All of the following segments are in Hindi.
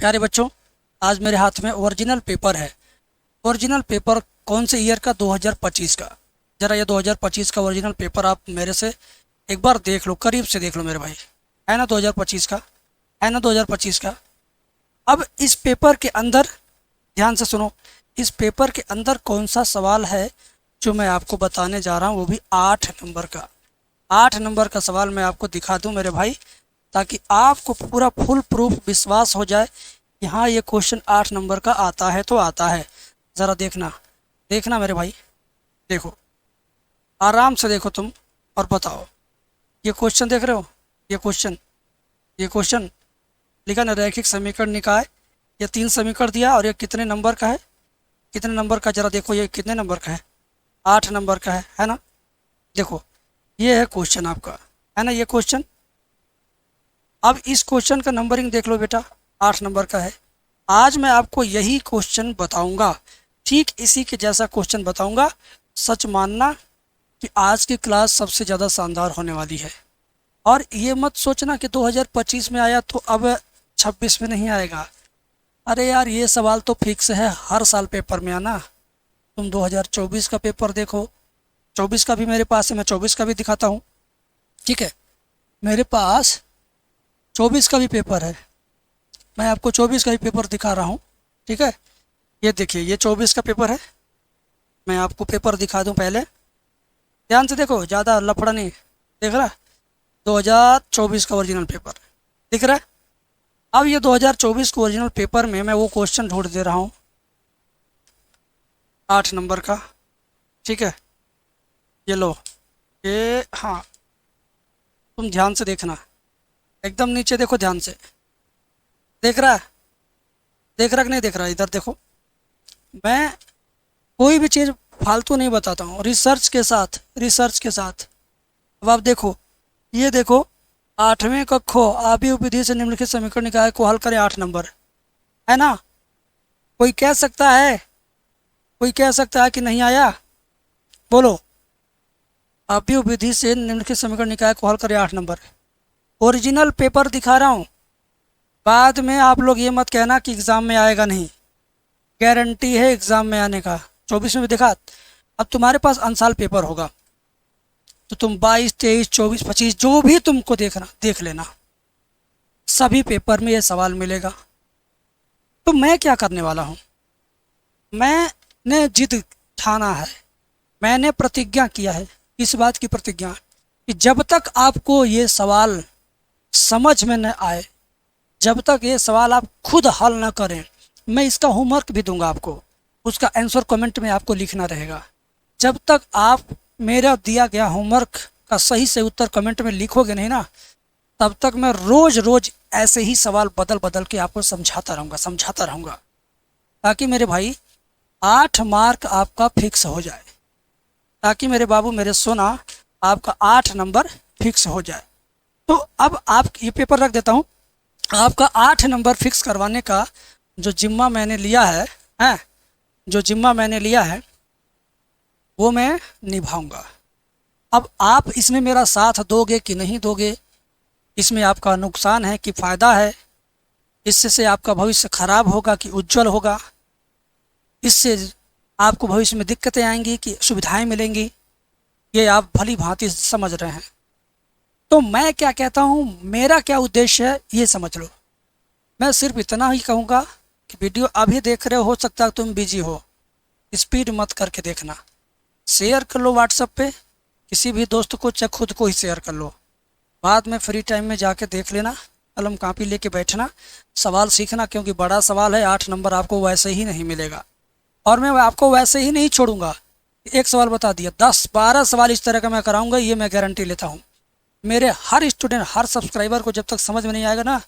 प्यारे बच्चों, आज मेरे हाथ में ओरिजिनल पेपर है। ओरिजिनल पेपर कौन से ईयर का? 2025 का। ज़रा ये 2025 का ओरिजिनल पेपर आप मेरे से एक बार देख लो, करीब से देख लो मेरे भाई। है ना 2025 का? है ना 2025 का? अब इस पेपर के अंदर ध्यान से सुनो, इस पेपर के अंदर कौन सा सवाल है जो मैं आपको बताने जा रहा हूँ, वो भी 8 नंबर का। 8 नंबर का सवाल मैं आपको दिखा दूँ मेरे भाई, ताकि आपको पूरा फुल प्रूफ विश्वास हो जाए कि हाँ ये क्वेश्चन 8 नंबर का आता है तो आता है। ज़रा देखना, देखना मेरे भाई, देखो आराम से देखो तुम और बताओ। ये क्वेश्चन देख रहे हो? ये क्वेश्चन लिखा ना, रैखिक समीकरण निकाय। ये 3 समीकरण दिया और ये कितने नंबर का है? कितने नंबर का? ज़रा देखो ये कितने नंबर का है? 8 नंबर का है ना। देखो ये है क्वेश्चन आपका, है ना ये क्वेश्चन। अब इस क्वेश्चन का नंबरिंग देख लो बेटा, 8 नंबर का है। आज मैं आपको यही क्वेश्चन बताऊंगा, ठीक इसी के जैसा क्वेश्चन बताऊंगा। सच मानना कि आज की क्लास सबसे ज़्यादा शानदार होने वाली है। और ये मत सोचना कि 2025 में आया तो अब 26 में नहीं आएगा। अरे यार ये सवाल तो फिक्स है, हर साल पेपर में आना। तुम 2024 का पेपर देखो, 24 का भी मेरे पास है, मैं 24 का भी दिखाता हूँ। ठीक है, मेरे पास 24 का भी पेपर है, मैं आपको 24 का भी पेपर दिखा रहा हूँ। ठीक है, ये देखिए ये 24 का पेपर है। मैं आपको पेपर दिखा दूँ, पहले ध्यान से देखो, ज़्यादा लफड़ा नहीं। देख रहा, 2024 का ओरिजिनल पेपर दिख रहा है। अब ये 2024 के ओरिजिनल पेपर में मैं वो क्वेश्चन ढूंढ दे रहा हूँ 8 नंबर का। ठीक है, ये लो, ये हाँ, तुम ध्यान से देखना, एकदम नीचे देखो ध्यान से। देख रहा है? देख रहा कि नहीं देख रहा? इधर देखो, मैं कोई भी चीज़ फालतू नहीं बताता हूँ, रिसर्च के साथ, रिसर्च के साथ। अब आप देखो, ये देखो 8वें कक्षो आबी विधि से निम्नलिखित समीकरण निकाय को हल करें, 8 नंबर है ना। कोई कह सकता है, कोई कह सकता है कि नहीं आया? बोलो, आबी विधि से निम्नलिखित समीकरण निकाय को हल करें, 8 नंबर। ओरिजिनल पेपर दिखा रहा हूँ, बाद में आप लोग ये मत कहना कि एग्ज़ाम में आएगा नहीं। गारंटी है एग्ज़ाम में आने का। 24 में भी देखा। अब तुम्हारे पास अनसाल पेपर होगा तो तुम 22, 23, 24, 25 जो भी तुमको देखना देख लेना, सभी पेपर में ये सवाल मिलेगा। तो मैं क्या करने वाला हूँ, मैंने जिद ठाना है, मैंने प्रतिज्ञा किया है। इस बात की प्रतिज्ञा कि जब तक आपको ये सवाल समझ में न आए, जब तक ये सवाल आप खुद हल न करें, मैं इसका होमवर्क भी दूंगा आपको, उसका आंसर कमेंट में आपको लिखना रहेगा। जब तक आप मेरा दिया गया होमवर्क का सही से उत्तर कमेंट में लिखोगे नहीं ना, तब तक मैं रोज़ रोज़ ऐसे ही सवाल बदल बदल के आपको समझाता रहूँगा, ताकि मेरे भाई 8 मार्क आपका फिक्स हो जाए, ताकि मेरे बाबू मेरे सोना आपका 8 नंबर फिक्स हो जाए। तो अब आप ये पेपर रख देता हूँ, आपका 8 नंबर फिक्स करवाने का जो जिम्मा मैंने लिया है, जो जिम्मा मैंने लिया है वो मैं निभाऊंगा। अब आप इसमें मेरा साथ दोगे कि नहीं दोगे, इसमें आपका नुकसान है कि फ़ायदा है, इससे से आपका भविष्य खराब होगा कि उज्जवल होगा, इससे आपको भविष्य में दिक्कतें आएंगी कि सुविधाएं मिलेंगी, ये आप भली भांति समझ रहे हैं। तो मैं क्या कहता हूँ, मेरा क्या उद्देश्य है ये समझ लो। मैं सिर्फ इतना ही कहूँगा कि वीडियो अभी देख रहे हो सकता है तुम बिजी हो, स्पीड मत करके देखना, शेयर कर लो व्हाट्सएप पे किसी भी दोस्त को, चाहे खुद को ही शेयर कर लो। बाद में फ्री टाइम में जाके देख लेना, कलम कापी लेके बैठना, सवाल सीखना, क्योंकि बड़ा सवाल है। 8 नंबर आपको वैसे ही नहीं मिलेगा, और मैं आपको वैसे ही नहीं छोड़ूंगा। एक सवाल बता दिया, 10-12 सवाल इस तरह का मैं कराऊंगा, ये मैं गारंटी लेता हूँ। मेरे हर स्टूडेंट, हर सब्सक्राइबर को जब तक समझ में नहीं आएगा ना,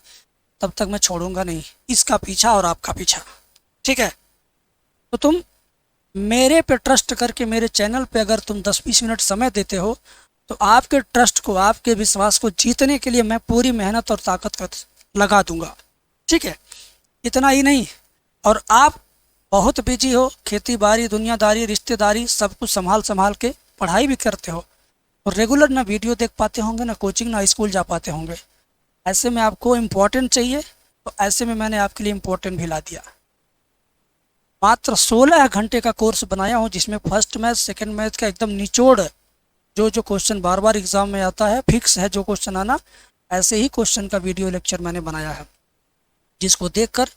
तब तक मैं छोड़ूंगा नहीं इसका पीछा और आपका पीछा। ठीक है, तो तुम मेरे पे ट्रस्ट करके मेरे चैनल पे अगर तुम 10-20 मिनट समय देते हो, तो आपके ट्रस्ट को, आपके विश्वास को जीतने के लिए मैं पूरी मेहनत और ताकत लगा दूंगा। ठीक है, इतना ही नहीं, और आप बहुत बिजी हो, खेती बाड़ी, दुनियादारी, रिश्तेदारी, सब कुछ संभाल के पढ़ाई भी करते हो, और रेगुलर ना वीडियो देख पाते होंगे, ना कोचिंग, ना स्कूल जा पाते होंगे। ऐसे में आपको इम्पोर्टेंट चाहिए तो ऐसे में मैंने आपके लिए इम्पोर्टेंट भी ला दिया। मात्र 16 घंटे का कोर्स बनाया हूँ जिसमें फर्स्ट मैथ सेकंड मैथ का एकदम निचोड़, जो जो क्वेश्चन बार बार एग्जाम में आता है, फिक्स है जो क्वेश्चन आना, ऐसे ही क्वेश्चन का वीडियो लेक्चर मैंने बनाया है, जिसको देखकर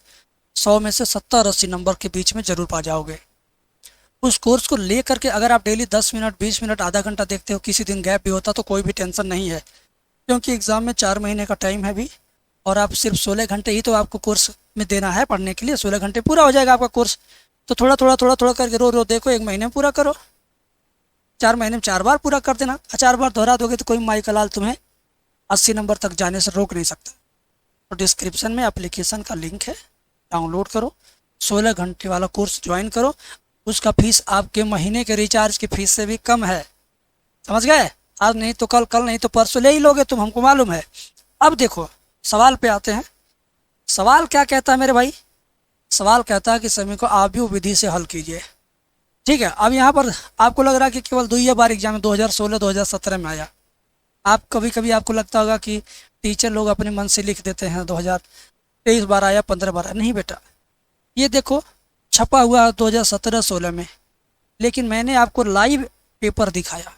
100 में से 70-80 नंबर के बीच में जरूर पा जाओगे। उस कोर्स को ले करके अगर आप डेली 10 मिनट 20 मिनट आधा घंटा देखते हो, किसी दिन गैप भी होता तो कोई भी टेंशन नहीं है, क्योंकि एग्ज़ाम में 4 महीने का टाइम है भी, और आप सिर्फ 16 घंटे ही तो आपको कोर्स में देना है पढ़ने के लिए। 16 घंटे पूरा हो जाएगा आपका कोर्स। तो थोड़ा थोड़ा थोड़ा थोड़ा करके रो रो देखो, 1 महीने में पूरा करो, 4 महीने में 4 बार पूरा कर देना। 4 बार दोहरा दोगे तो कोई माई कलाल तुम्हें 80 नंबर तक जाने से रोक नहीं सकता। तो डिस्क्रिप्शन में एप्लीकेशन का लिंक है, डाउनलोड करो, 16 घंटे वाला कोर्स ज्वाइन करो। उसका फीस आपके महीने के रिचार्ज की फीस से भी कम है, समझ गए? आज नहीं तो कल, कल नहीं तो परसों ले ही लोगे तुम, हमको मालूम है। अब देखो सवाल पे आते हैं। सवाल क्या कहता है मेरे भाई? सवाल कहता है कि सभी को आव्यूह विधि से हल कीजिए। ठीक है, अब यहाँ पर आपको लग रहा है कि केवल 2 बार एग्जाम में 2016 2017 में आया। आप कभी कभी आपको लगता होगा कि टीचर लोग अपने मन से लिख देते हैं 2023 बार आया, 15 बार आया। नहीं बेटा, ये देखो छपा हुआ है 2017-16 में, लेकिन मैंने आपको लाइव पेपर दिखाया,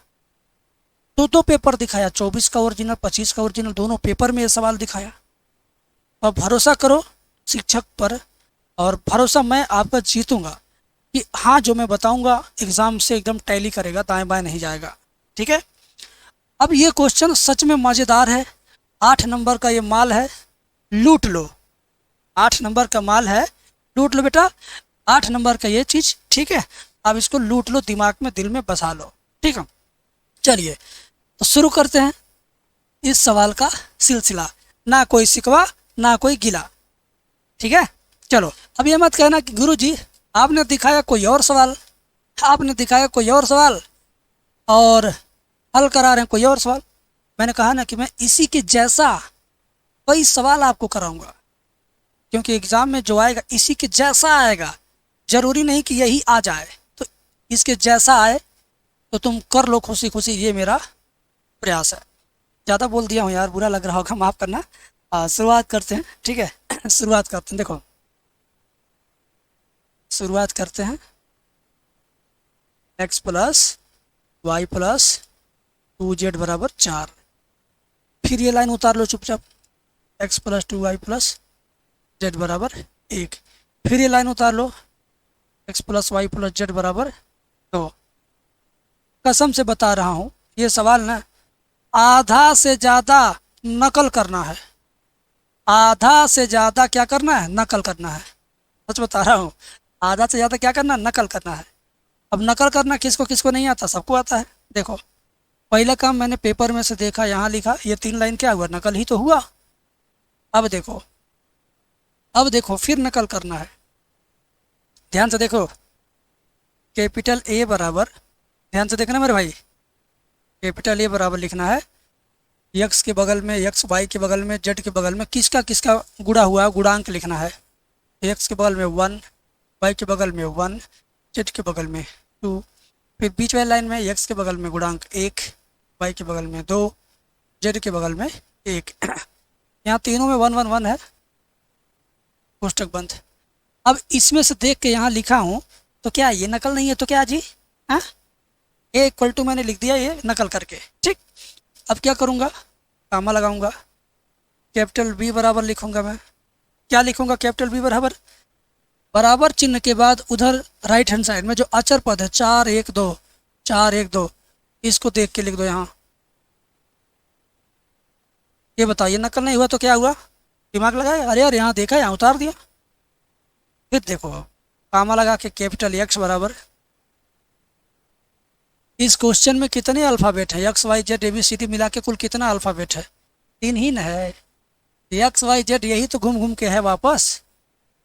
दो पेपर दिखाया, 24 का ओरिजिनल 25 का ओरिजिनल, दोनों पेपर में ये सवाल दिखाया। अब भरोसा करो शिक्षक पर, और भरोसा मैं आपका जीतूंगा कि हाँ जो मैं बताऊंगा एग्जाम से एकदम टैली करेगा, दाएं बाएं नहीं जाएगा। ठीक है, अब ये क्वेश्चन सच में मज़ेदार है। 8 नंबर का ये माल है, लूट लो। 8 नंबर का माल है, लूट लो बेटा, 8 नंबर का ये चीज़। ठीक है, अब इसको लूट लो, दिमाग में दिल में बसा लो। ठीक है, चलिए तो शुरू करते हैं इस सवाल का सिलसिला। ना कोई शिकवा ना कोई गिला। ठीक है, चलो अब ये मत कहना कि गुरुजी आपने दिखाया कोई और सवाल, आपने दिखाया कोई और सवाल और हल करा रहे हैं कोई और सवाल। मैंने कहा ना कि मैं इसी के जैसा कोई सवाल आपको कराऊंगा, क्योंकि एग्जाम में जो आएगा इसी के जैसा आएगा, जरूरी नहीं कि यही आ जाए। तो इसके जैसा आए तो तुम कर लो खुशी खुशी, ये मेरा प्रयास है। ज़्यादा बोल दिया हूँ यार, बुरा लग रहा होगा, माफ़ करना। शुरुआत करते हैं। ठीक है शुरुआत करते हैं। देखो शुरुआत करते हैं, x plus Y plus 2z बराबर 4। फिर ये लाइन उतार लो चुपचाप, x plus 2y plus z बराबर 1। फिर ये लाइन उतार लो, x plus Y plus z बराबर 2। कसम से बता रहा हूँ ये सवाल ना आधा से ज़्यादा नकल करना है, आधा से ज़्यादा क्या करना है, नकल करना है। सच बता रहा हूँ, आधा से ज़्यादा क्या करना है, नकल करना है। अब नकल करना किसको किसको नहीं आता, सबको आता है। देखो पहला काम मैंने पेपर में से देखा, यहाँ लिखा, ये 3 लाइन क्या हुआ, नकल ही तो हुआ। अब देखो, अब देखो फिर नकल करना है, ध्यान से देखो। कैपिटल ए बराबर, ध्यान से देखना मेरे भाई, कैपिटल ए बराबर लिखना है यक्स के बगल में यक्स, वाई के बगल में जेड के बगल में किसका किसका गुणा हुआ है, गुणांक लिखना है। एक्स के बगल में 1, वाई के बगल में 1, जेड के बगल में 2। फिर बीच वाली लाइन में एक्स के बगल में गुणांक 1, वाई के बगल में 2, जेड के बगल में 1। यहाँ तीनों में 1 1 1 है, कोष्टक बंद। अब इसमें से देख के यहाँ लिखा हूँ तो क्या ये नकल नहीं है तो क्या जी, हाँ ए इक्वल टू मैंने लिख दिया ये नकल करके। ठीक, अब क्या करूँगा, कामा लगाऊंगा, कैपिटल बी बराबर लिखूंगा। मैं क्या लिखूंगा, कैपिटल बी बराबर, बराबर चिन्ह के बाद उधर राइट हैंड साइड में जो अचर पद है 4 1 2, 4 1 2, इसको देख के लिख दो यहाँ। ये बताइए नकल नहीं हुआ तो क्या हुआ, दिमाग लगाए, अरे यार यहाँ देखा, यहाँ उतार दिया। फिर देखो कामा लगा के कैपिटल एक्स बराबर, इस क्वेश्चन में कितने अल्फ़ाबेट है, X Y Z A B C D मिला के कुल कितना अल्फ़ाबेट है, 3 ही न है। एक्स वाई जेड यही तो घूम घूम के है वापस।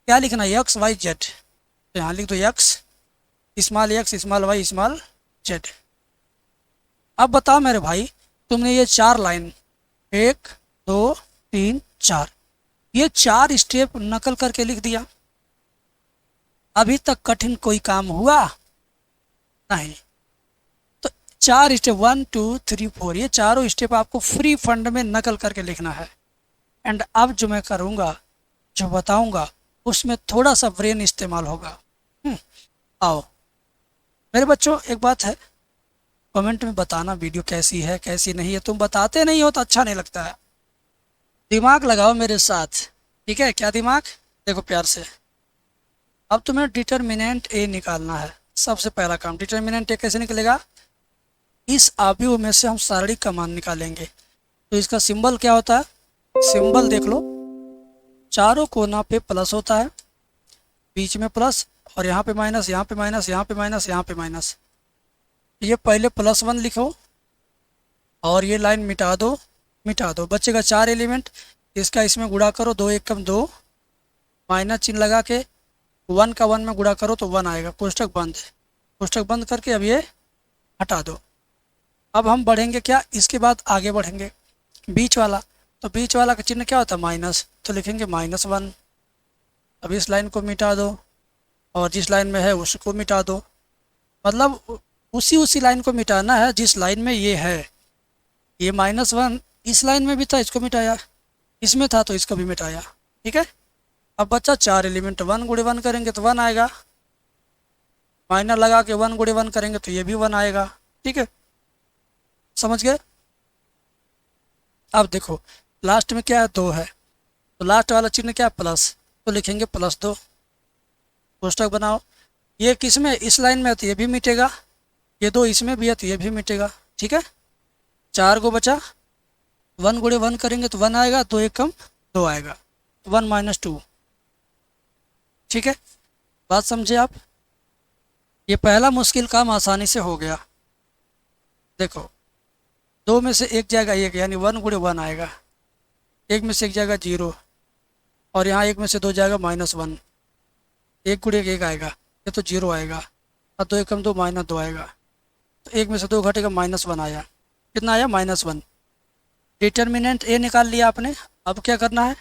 क्या लिखना है, एक्स वाई जेड, तो यहाँ लिख दो X small Y small Z. अब बताओ मेरे भाई, तुमने ये 4 लाइन 1 2 3 4, ये 4 स्टेप नकल करके लिख दिया। अभी तक कठिन कोई काम हुआ नहीं। तो 4 स्टेप 1 2 3 4, ये चारों स्टेप आपको फ्री फंड में नकल करके लिखना है। एंड अब जो मैं करूँगा जो बताऊंगा उसमें थोड़ा सा ब्रेन इस्तेमाल होगा। आओ मेरे बच्चों, एक बात है, कमेंट में बताना वीडियो कैसी है कैसी नहीं है। तुम बताते नहीं हो तो अच्छा नहीं लगता है। दिमाग लगाओ मेरे साथ, ठीक है? क्या दिमाग? देखो प्यार से, अब तुम्हें डिटर्मिनेंट ए निकालना है। सबसे पहला काम, डिटर्मिनेंट ए कैसे निकलेगा? इस आव्यूह में से हम सारणी का मान निकालेंगे। तो इसका सिंबल क्या होता है? सिंबल देख लो, चारों कोना पे प्लस होता है, बीच में प्लस, और यहाँ पे माइनस, यहाँ पे माइनस, यहाँ पे माइनस, यहाँ पे माइनस। ये पहले +1 लिखो और ये लाइन मिटा दो, मिटा दो, बचेगा 4 एलिमेंट। इसका इसमें गुणा करो, 2 एकम 2, माइनस चिन्ह लगा के 1 का 1 में गुणा करो तो 1 आएगा, कोष्टक बंद। कोष्टक बंद करके अब ये हटा दो। अब हम बढ़ेंगे क्या? इसके बाद आगे बढ़ेंगे, बीच वाला। तो बीच वाला का चिन्ह क्या होता है? माइनस, तो लिखेंगे -1। अब इस लाइन को मिटा दो और जिस लाइन में है उसको मिटा दो, मतलब उसी लाइन को मिटाना है जिस लाइन में ये है। ये -1 इस लाइन में भी था, इसको मिटाया, इसमें था तो इसको भी मिटाया, ठीक है? अब बच्चा 4 एलिमेंट, 1 गुणे 1 करेंगे तो 1 आएगा, माइनर लगा के 1 गुणे 1 करेंगे तो ये भी 1 आएगा, ठीक है? समझ गए? अब देखो लास्ट में क्या है? 2 है, तो लास्ट वाला चिन्ह क्या है? प्लस, तो लिखेंगे +2। कोष्टक बनाओ, ये किस में? इस लाइन में है तो ये भी मिटेगा, ये 2 इसमें भी है तो ये भी मिटेगा, ठीक है? 4 को बचा, 1 गुणे 1 करेंगे तो 1 आएगा, 2 एकम 2 आएगा, 1 - 2, ठीक है? बात समझे आप? ये पहला मुश्किल काम आसानी से हो गया। देखो 2 में से एक जाएगा 1, यानी 1 गुणे 1 आएगा, 1 में से एक जाएगा 0, और यहाँ 1 में से 2 जाएगा -1, 1 गुणे 1 आएगा, ये तो 0 आएगा, और 2 एकम 2 -2 आएगा, तो 1 में से 2 घटेगा, -1 आया। कितना आया? -1। डिटर्मिनेंट ए निकाल लिया आपने। अब क्या करना है?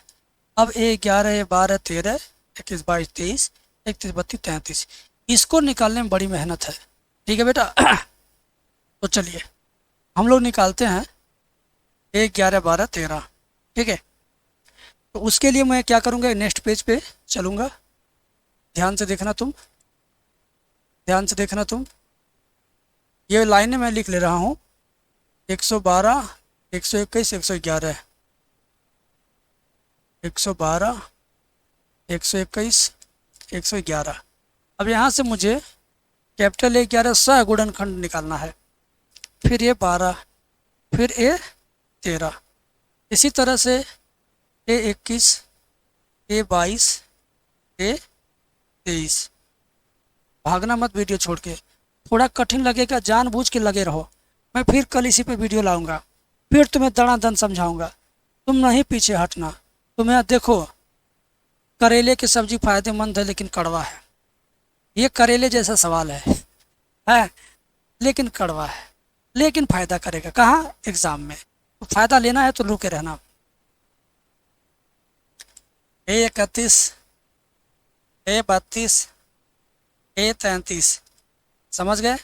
अब ए 11, 12, 13, 21, 22, 23, 31, 32, 33, इसको निकालने में बड़ी मेहनत है, ठीक है बेटा? तो चलिए हम लोग निकालते हैं 1, 11, 12, 13, ठीक है? तो उसके लिए मैं क्या करूँगा? नेक्स्ट पेज पे चलूँगा, ध्यान से देखना तुम, ध्यान से देखना तुम। ये लाइनें मैं लिख ले रहा हूँ, 112, 121, 111, 112, 121, 111। अब यहाँ से मुझे कैपिटल A11 सह-गुणनखंड निकालना है, फिर ये 12, फिर ये 13, इसी तरह से A21, A22, A23। भागना मत वीडियो छोड़ के, थोड़ा कठिन लगेगा, जानबूझ के लगे रहो। मैं फिर कल इसी पे वीडियो लाऊंगा, फिर तुम्हें दनादन समझाऊंगा, तुम नहीं पीछे हटना। तुम्हें देखो, करेले की सब्जी फायदेमंद है लेकिन कड़वा है, ये करेले जैसा सवाल है लेकिन कड़वा है, लेकिन फायदा करेगा कहाँ? एग्जाम में। तो फायदा लेना है तो रुके रहना। A31, A32, A33, समझ गए?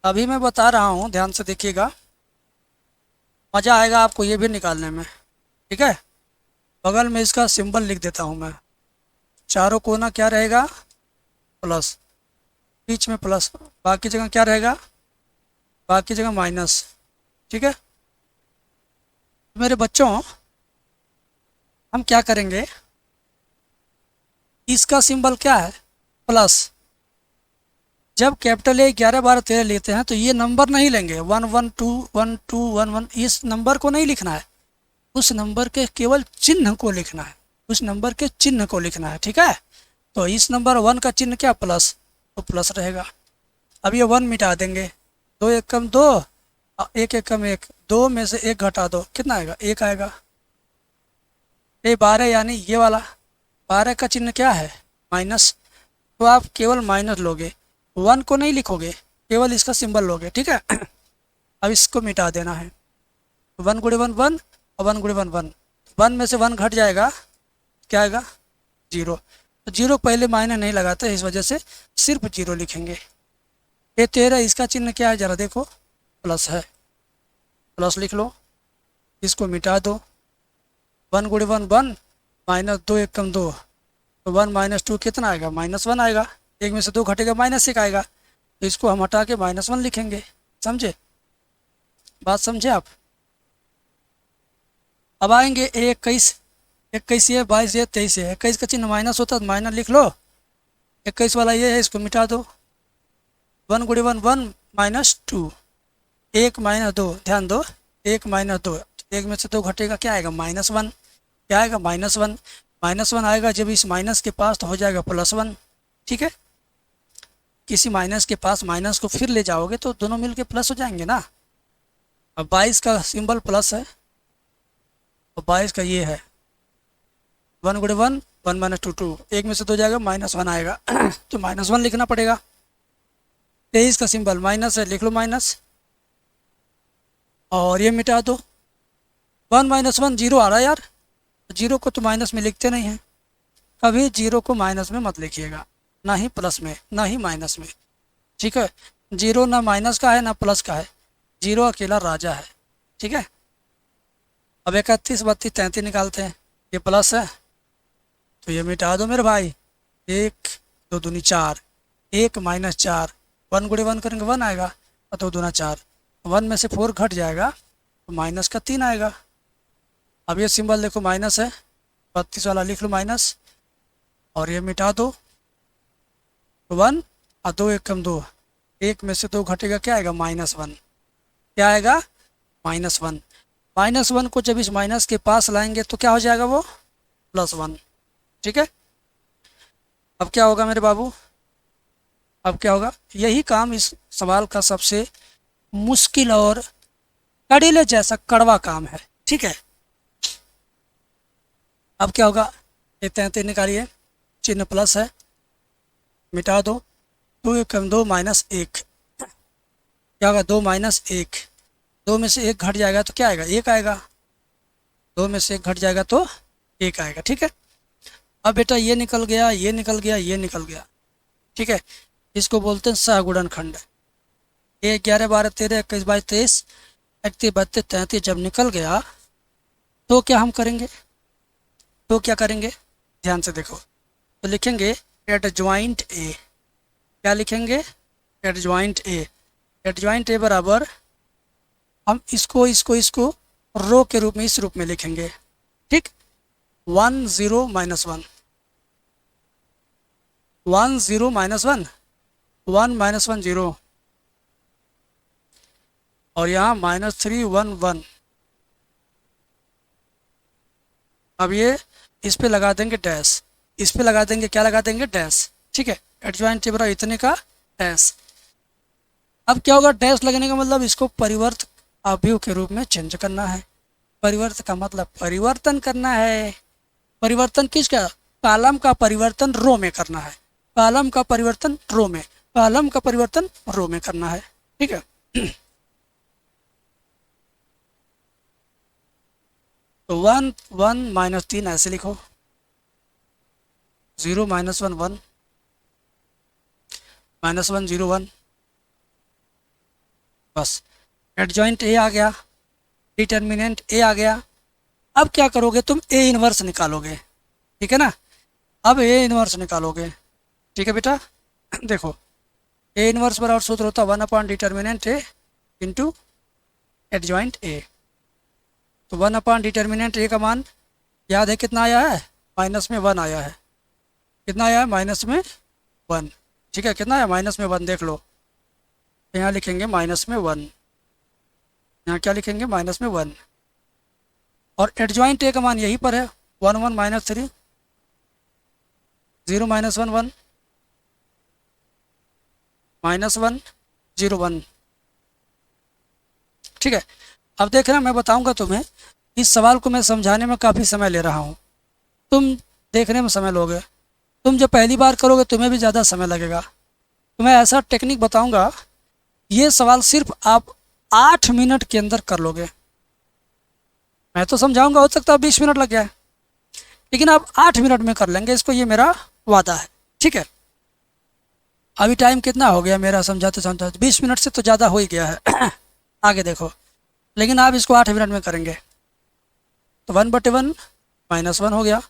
अभी मैं बता रहा हूँ, ध्यान से देखिएगा, मज़ा आएगा आपको ये भी निकालने में, ठीक है? बगल में इसका सिंबल लिख देता हूँ मैं। चारों कोना क्या रहेगा? प्लस, बीच में प्लस, बाकी जगह क्या रहेगा? बाकी जगह माइनस, ठीक है? मेरे बच्चों, हम क्या करेंगे? इसका सिंबल क्या है? प्लस। जब कैपिटल A 11, 12, 13 लेते हैं तो ये नंबर नहीं लेंगे, 1, 1, 2, 1, 2, 1, 1, इस नंबर को नहीं लिखना है, उस नंबर के केवल चिन्ह को लिखना है, उस नंबर के चिन्ह को लिखना है, ठीक है? तो इस नंबर 1 का चिन्ह क्या? प्लस, तो प्लस रहेगा। अब ये 1 मिटा देंगे, 2 एकम 2, 1 एकम 1, 2 में से 1 घटा दो, कितना आएगा? 1 आएगा। ये 12 यानी ये वाला 12 का चिन्ह क्या है? माइनस, तो आप केवल माइनस लोगे, 1 को नहीं लिखोगे, केवल इसका सिंबल लोगे, ठीक है? अब इसको मिटा देना है, 1 गुणे 1 1 और 1 गुणे 1 1, 1 में से 1 घट जाएगा, क्या आएगा? 0। तो 0 पहले मायने नहीं लगाते, इस वजह से सिर्फ 0 लिखेंगे। ये 13, इसका चिन्ह क्या है? ज़रा देखो, प्लस है, प्लस लिख लो, इसको मिटा दो, 1 गुणे 1 1 -2 एक कम 2, तो 1 - 2 कितना आएगा? -1 आएगा। एक में से 2 घटेगा -1 आएगा, तो इसको हम हटा के -1 लिखेंगे। समझे? बात समझे आप? अब आएंगे 21, 21 ये, 22 ये, 23 है। 21 का चिन्ह माइनस होता है तो माइनस लिख लो। 21 वाला ये है, इसको मिटा दो। 1 गुणे 1 1 -2, 1 -2, ध्यान दो, 1 -2, एक में से 2 घटेगा, क्या आएगा? -1। क्या आएगा? -1। -1 आएगा जब इस माइनस के पास तो हो जाएगा +1। ठीक है, किसी माइनस के पास माइनस को फिर ले जाओगे तो दोनों मिलके प्लस हो जाएंगे ना। अब 22 का सिंबल प्लस है और 22 का ये है। 1 गुणे 1 1 - 2 2, एक में से 2 जाएगा, -1 आएगा तो -1 लिखना पड़ेगा। 23 का सिंबल माइनस है, लिख लो माइनस, और ये मिटा दो। 1 - 1 0 आ रहा है यार, जीरो को तो माइनस में लिखते नहीं हैं। कभी जीरो को माइनस में मत लिखिएगा, ना ही प्लस में, ना ही माइनस में। ठीक है, जीरो ना माइनस का है ना प्लस का है, जीरो अकेला राजा है। ठीक है, अब 31 32 33 निकालते हैं। ये प्लस है तो ये मिटा दो मेरे भाई। 1 2 दूनी 4, 1 -4, 1 गुणे 1 करेंगे 1 आएगा, और 2 दूना 4, 1 में से 4 घट जाएगा तो माइनस का 3 आएगा। अब ये सिंबल देखो माइनस है, 32 वाला लिख लो माइनस, और ये मिटा दो। 1 और 2 एक कम 2, एक में से 2 घटेगा, क्या आएगा? -1। क्या आएगा? -1। -1 को जब इस माइनस के पास लाएंगे तो क्या हो जाएगा? वो +1। ठीक है, अब क्या होगा मेरे बाबू? अब क्या होगा? यही काम इस सवाल का सबसे मुश्किल और कड़ीले जैसा कड़वा काम है। ठीक है, अब क्या होगा? ये 33 निकालिए, चिन्ह प्लस है, मिटा दो। 2 एक कम 2 -1, क्या होगा? 2 -1, 2 में से 1 घट जाएगा तो क्या आएगा? 1 आएगा। 2 में से 1 घट जाएगा तो 1 आएगा। ठीक है, अब बेटा ये निकल गया, ये निकल गया, ये निकल गया। ठीक है, इसको बोलते हैं सहगुणनखंड। 1 11 12 13 21 22 23 31 32 33 जब निकल गया तो क्या हम करेंगे? तो क्या करेंगे? ध्यान से देखो, तो लिखेंगे एडज्वाइंट ए। क्या लिखेंगे? एडज्वाइंट ए। एडज्वाइंट ए बराबर, हम इसको रो के रूप में, इस रूप में लिखेंगे। ठीक, 1 0 - 1, 1 0 - 1, 1 -1 0, और यहाँ -3 1 1। अब ये इस पे लगा देंगे डैश, इस पे लगा देंगे, क्या लगा देंगे? डैश। ठीक है, एडज्वाइंट ए बराबर इतने का डैश। अब क्या होगा? डैश लगने का मतलब इसको परिवर्त अवयव के रूप में चेंज करना है। परिवर्त का मतलब परिवर्तन करना है। परिवर्तन किसका? कॉलम का परिवर्तन रो में करना है। कॉलम का परिवर्तन रो में, कॉलम का परिवर्तन रो में करना है। ठीक है, तो 1 1 -3 ऐसे लिखो, 0 - 1 1 -1 0 1, बस एडजॉइंट ए आ गया, डिटर्मिनेंट ए आ गया। अब क्या करोगे तुम? ए इनवर्स निकालोगे। ठीक है ना, अब ए इनवर्स निकालोगे। ठीक है बेटा, देखो ए इनवर्स बराबर सूत्र होता है 1 determinant A into adjoint A. तो 1 डिटर्मिनेंट ए का मान याद है कितना आया है? -1 आया है। कितना आया है? -1। ठीक है, कितना आया? -1 देख लो, यहाँ लिखेंगे -1, यहाँ क्या लिखेंगे? -1। और एडजॉइंट ए का मान यहीं पर है, 1 1 -3, 0 - 1 1, -1 0 1। ठीक है, अब देखना, मैं बताऊंगा तुम्हें। इस सवाल को मैं समझाने में काफ़ी समय ले रहा हूँ, तुम देखने में समय लोगे। तुम जब पहली बार करोगे तुम्हें भी ज़्यादा समय लगेगा। तो मैं ऐसा टेक्निक बताऊंगा, ये सवाल सिर्फ आप 8 मिनट के अंदर कर लोगे। मैं तो समझाऊंगा, हो सकता है 20 मिनट लग जाए, लेकिन आप 8 मिनट में कर लेंगे इसको, ये मेरा वादा है। ठीक है, अभी टाइम कितना हो गया मेरा समझाते समझाते? 20 मिनट से तो ज़्यादा हो ही गया है आगे देखो, लेकिन आप इसको 8 मिनट में करेंगे। तो 1/1 -1 हो गया,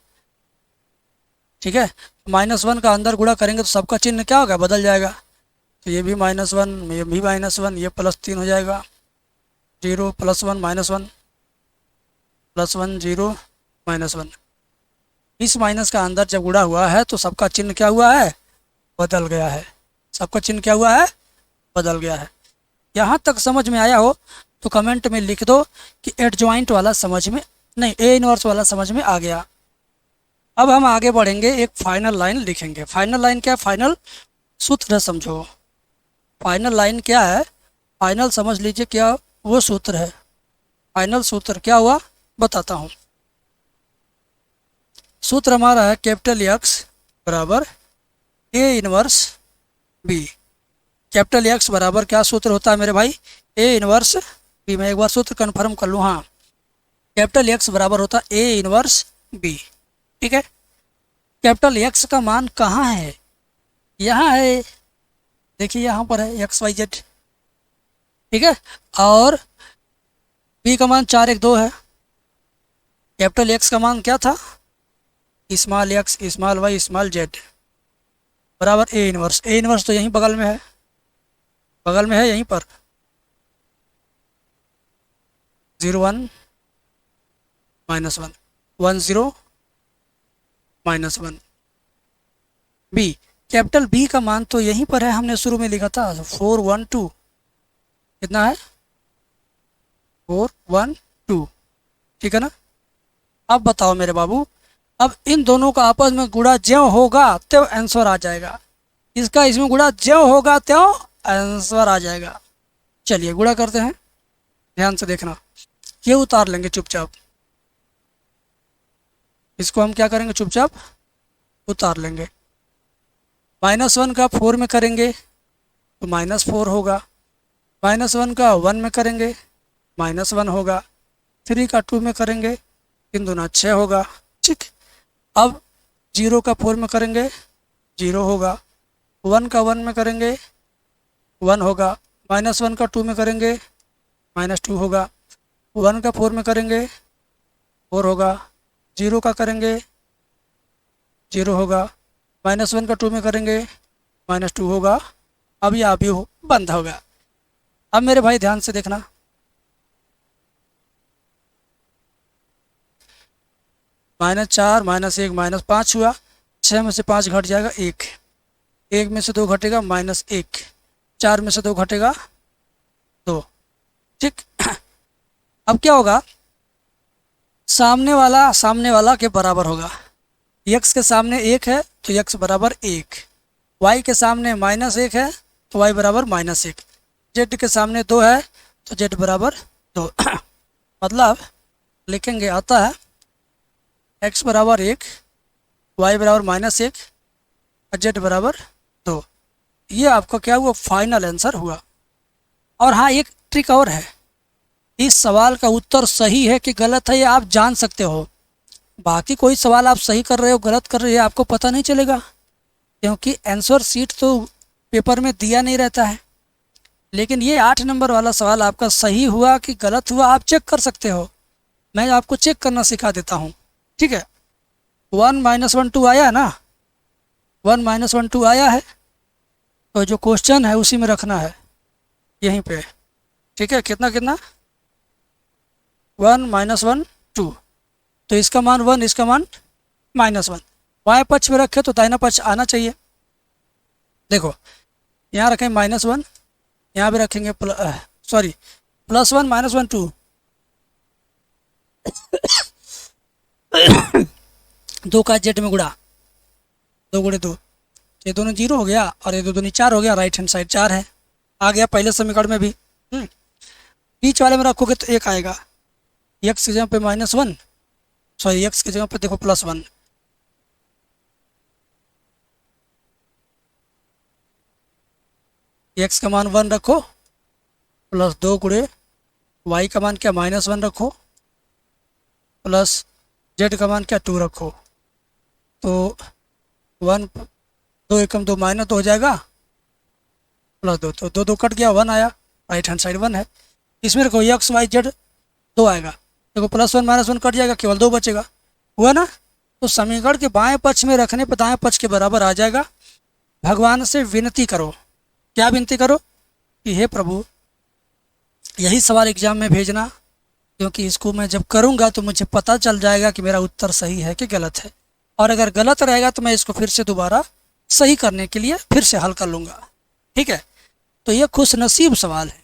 ठीक है, -1 का अंदर गुणा करेंगे तो सबका चिन्ह क्या होगा, बदल जाएगा। तो ये भी -1, ये भी -1, ये +3 हो जाएगा। 0 +1 -1 +1 0 -1। इस माइनस का अंदर जब गुणा हुआ है तो सबका चिन्ह क्या हुआ है, बदल गया है। सबका चिन्ह क्या हुआ है, बदल गया है। यहाँ तक समझ में आया हो तो कमेंट में लिख दो कि एडजॉइंट वाला समझ में नहीं, ए इनवर्स वाला समझ में आ गया। अब हम आगे बढ़ेंगे, एक फाइनल लाइन लिखेंगे। फाइनल लाइन क्या है, फाइनल सूत्र समझो। फाइनल लाइन क्या है, फाइनल समझ लीजिए क्या वो सूत्र है। फाइनल सूत्र क्या हुआ बताता हूँ। सूत्र हमारा है कैपिटल एक्स बराबर A inverse B. Capital X बराबर क्या सूत्र होता है मेरे भाई, ए इनवर्स बी। मैं एक बार सूत्र कन्फर्म कर लूँ, हाँ, कैपिटल एक्स बराबर होता है ए इनवर्स बी। ठीक है, कैपिटल एक्स का मान कहाँ है, यहाँ है, देखिए यहाँ पर है XYZ। ठीक है, और बी का मान 4 1 2 है। कैपिटल एक्स का मान क्या था, small X small Y small Z बराबर ए इनवर्स। ए इनवर्स तो यहीं बगल में है, बगल में है यहीं पर 0 1 -1 1 0 -1। बी, कैपिटल बी का मान तो यहीं पर है, हमने शुरू में लिखा था 4 1 2। कितना है, 4 1 2। ठीक है ना। अब बताओ मेरे बाबू, अब इन दोनों का आपस में गुणा ज्यों होगा त्यों आंसर आ जाएगा। इसका इसमें गुणा ज्यों होगा त्यों आंसर आ जाएगा। चलिए गुणा करते हैं, ध्यान से देखना। ये उतार लेंगे चुपचाप, इसको हम क्या करेंगे, चुपचाप उतार लेंगे। -1 का 4 में करेंगे तो -4 होगा। -1 का 1 में करेंगे -1 होगा। 3 का 2 में करेंगे 3 दूना 6 होगा। ठीक, अब 0 का 4 में करेंगे 0 होगा। 1 का 1 में करेंगे 1 होगा। -1 का 2 में करेंगे -2 होगा। 1 का 4 में करेंगे 4 होगा। 0 का करेंगे 0 होगा। -1 का 2 में करेंगे -2 होगा। अब यह अभी बंद होगा। अब मेरे भाई ध्यान से देखना, -4 -1 -5 हुआ। 6 में से 5 घट जाएगा 1, 1 में से 2 घटेगा -1, 4 में से 2 घटेगा 2। ठीक, अब क्या होगा, सामने वाला के बराबर होगा। x के सामने 1 है तो x बराबर 1, y के सामने -1 है तो y बराबर -1, z के सामने 2 है तो z बराबर 2। मतलब लिखेंगे, आता है x बराबर 1, y बराबर -1 और z बराबर 2। ये आपका क्या हुआ, फाइनल आंसर हुआ। और हाँ, एक ट्रिक और है, इस सवाल का उत्तर सही है कि गलत है ये आप जान सकते हो। बाकी कोई सवाल आप सही कर रहे हो गलत कर रहे हो आपको पता नहीं चलेगा, क्योंकि आंसर शीट तो पेपर में दिया नहीं रहता है। लेकिन ये 8 नंबर वाला सवाल आपका सही हुआ कि गलत हुआ आप चेक कर सकते हो। मैं आपको चेक करना सिखा देता हूँ। ठीक है, 1 -1 2 आया है ना, 1 -1 2 आया है, तो जो क्वेश्चन है उसी में रखना है, यहीं पे। ठीक है, कितना कितना 1 -1 2, तो इसका मान 1, इसका मान -1। बाएं पक्ष में रखे तो दाहिना पक्ष आना चाहिए। देखो यहाँ रखें -1, यहाँ भी रखेंगे +1 -1 2। 2 का जेड में गुणा, 2 गुणे 2, ये दोनों 0 हो गया और ये 2 दूनी 4 हो गया। राइट हैंड साइड 4 है, आ गया पहले समीकरण में भी। बीच वाले में रखोगे तो 1 आएगा। x की जगह पे -1, सॉरी x की जगह पे देखो +1। x का मान 1 रखो, +2 गुणे y का मान क्या -1 रखो, प्लस z का मान क्या 2 रखो। तो 1 2 एकम 2 -2 हो जाएगा, +2, तो 2 2 कट गया, 1 आया। राइट हैंड साइड 1 है। इसमें रखो x y z 2 आएगा। देखो +1 -1 कट जाएगा, केवल 2 बचेगा। हुआ ना, तो समीकरण के बाएं पक्ष में रखने पर दाएं पक्ष के बराबर आ जाएगा। भगवान से विनती करो, क्या विनती करो कि हे प्रभु यही सवाल एग्जाम में भेजना, क्योंकि इसको मैं जब करूँगा तो मुझे पता चल जाएगा कि मेरा उत्तर सही है कि गलत है, और अगर गलत रहेगा तो मैं इसको फिर से दोबारा सही करने के लिए फिर से हल कर लूँगा। ठीक है, तो ये खुश नसीब सवाल है,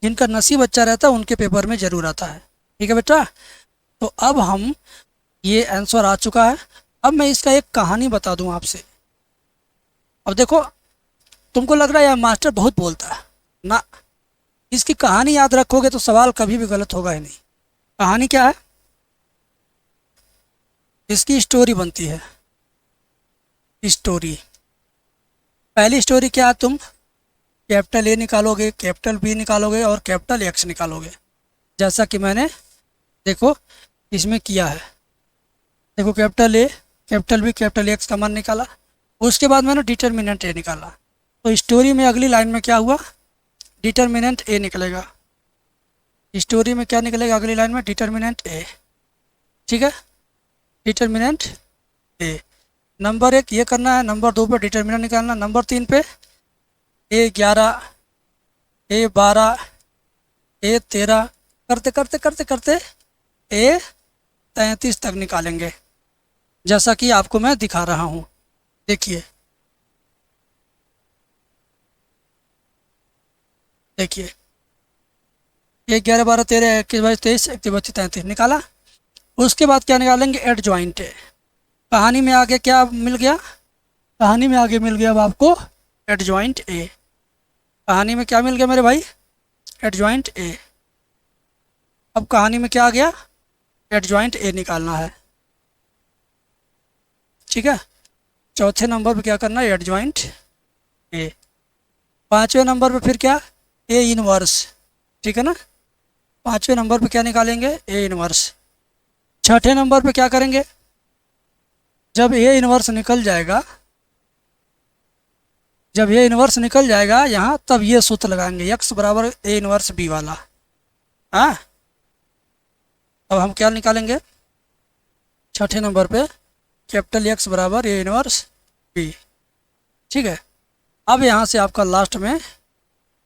जिनका नसीब अच्छा रहता है उनके पेपर में ज़रूर आता है। ठीक है बेटा, तो अब हम ये आंसर आ चुका है। अब मैं इसका एक कहानी बता दूं आपसे। अब देखो, तुमको लग रहा है यार मास्टर बहुत बोलता है ना, इसकी कहानी याद रखोगे तो सवाल कभी भी गलत होगा ही नहीं। कहानी क्या है, इसकी स्टोरी बनती है। स्टोरी, पहली स्टोरी क्या है, तुम कैपिटल ए निकालोगे, कैपिटल बी निकालोगे और कैपिटल एक्स निकालोगे, जैसा कि मैंने देखो इसमें किया है। देखो capital A, capital B, capital X का मान निकाला, उसके बाद मैंने डिटर्मिनेंट ए निकाला। तो स्टोरी में अगली लाइन में क्या हुआ, डिटर्मिनेंट ए निकलेगा। स्टोरी में क्या निकलेगा अगली लाइन में, डिटर्मिनेंट ए। ठीक है, डिटर्मिनेंट ए। नंबर 1 ये करना है, नंबर 2 पे डिटर्मिनेंट निकालना, नंबर 3 पे A11, A12, A13 करते करते करते करते A33 तक निकालेंगे, जैसा कि आपको मैं दिखा रहा हूँ। देखिए देखिए 1, 11, 12, 13, 21, 22, 23, 21, 22, 33 निकाला। उसके बाद क्या निकालेंगे, एड ज्वाइंट है। कहानी में आगे क्या मिल गया, कहानी में आगे मिल गया अब आपको एड ज्वाइंट ए। कहानी में क्या मिल गया मेरे भाई, एड ज्वाइंट ए। अब कहानी में क्या आ गया, एड ज्वाइंट ए निकालना है। ठीक है, चौथे नंबर पे क्या करना है, एड ज्वाइंट ए। पाँचवें नंबर पे फिर क्या, ए इनवर्स। ठीक है ना, पाँचवें नंबर पे क्या निकालेंगे, ए इनवर्स। छठे नंबर पे क्या करेंगे, जब ए इनवर्स निकल जाएगा, जब ए इनवर्स निकल जाएगा यहाँ, तब ये सूत्र लगाएंगे, एक्स बराबर ए इनवर्स बी वाला। हाँ, अब हम क्या निकालेंगे, छठे नंबर पे कैपिटल एक्स बराबर ए इनवर्स बी। ठीक है, अब यहाँ से आपका लास्ट में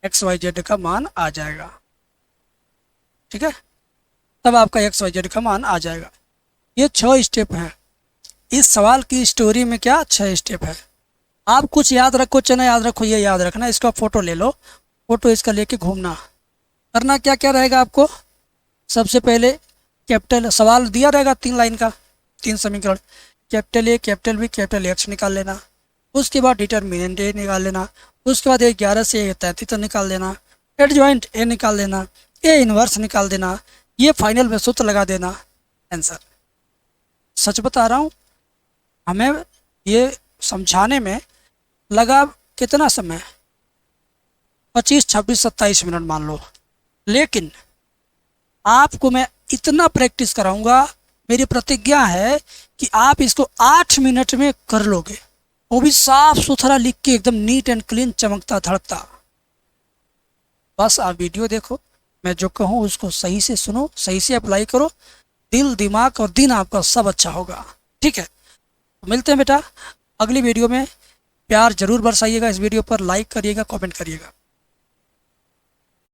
एक्स वाई जेड का मान आ जाएगा। ठीक है, तब आपका एक्स वाई जेड का मान आ जाएगा। ये 6 स्टेप हैं इस सवाल की स्टोरी में, क्या 6 स्टेप है। आप कुछ याद रखो चाहे ना याद रखो, ये याद रखना, इसका फ़ोटो ले लो, फ़ोटो इसका लेके घूमना। करना क्या क्या रहेगा आपको, सबसे पहले कैपिटल सवाल दिया रहेगा 3 लाइन का, 3 समीकरण, capital A, capital B, capital X निकाल लेना। उसके बाद डिटर्मिनेंट ए निकाल लेना। उसके बाद 11 से 33 तक निकाल देना, एड ज्वाइंट ए निकाल देना, ए इनवर्स निकाल देना, ये फाइनल में सूत्र लगा देना, आंसर। सच बता रहा हूँ, हमें ये समझाने में लगा कितना समय, 25, 26, 27 मिनट मान लो, लेकिन आपको मैं इतना प्रैक्टिस कराऊंगा, मेरी प्रतिज्ञा है कि आप इसको 8 मिनट में कर लोगे, वो भी साफ सुथरा लिख के, एकदम नीट एंड क्लीन, चमकता धड़कता। बस आप वीडियो देखो, मैं जो कहूँ उसको सही से सुनो, सही से अप्लाई करो, दिल दिमाग और दिन आपका सब अच्छा होगा। ठीक है, तो मिलते हैं बेटा अगली वीडियो में। प्यार जरूर बरसाइएगा, इस वीडियो पर लाइक करिएगा, कमेंट करिएगा।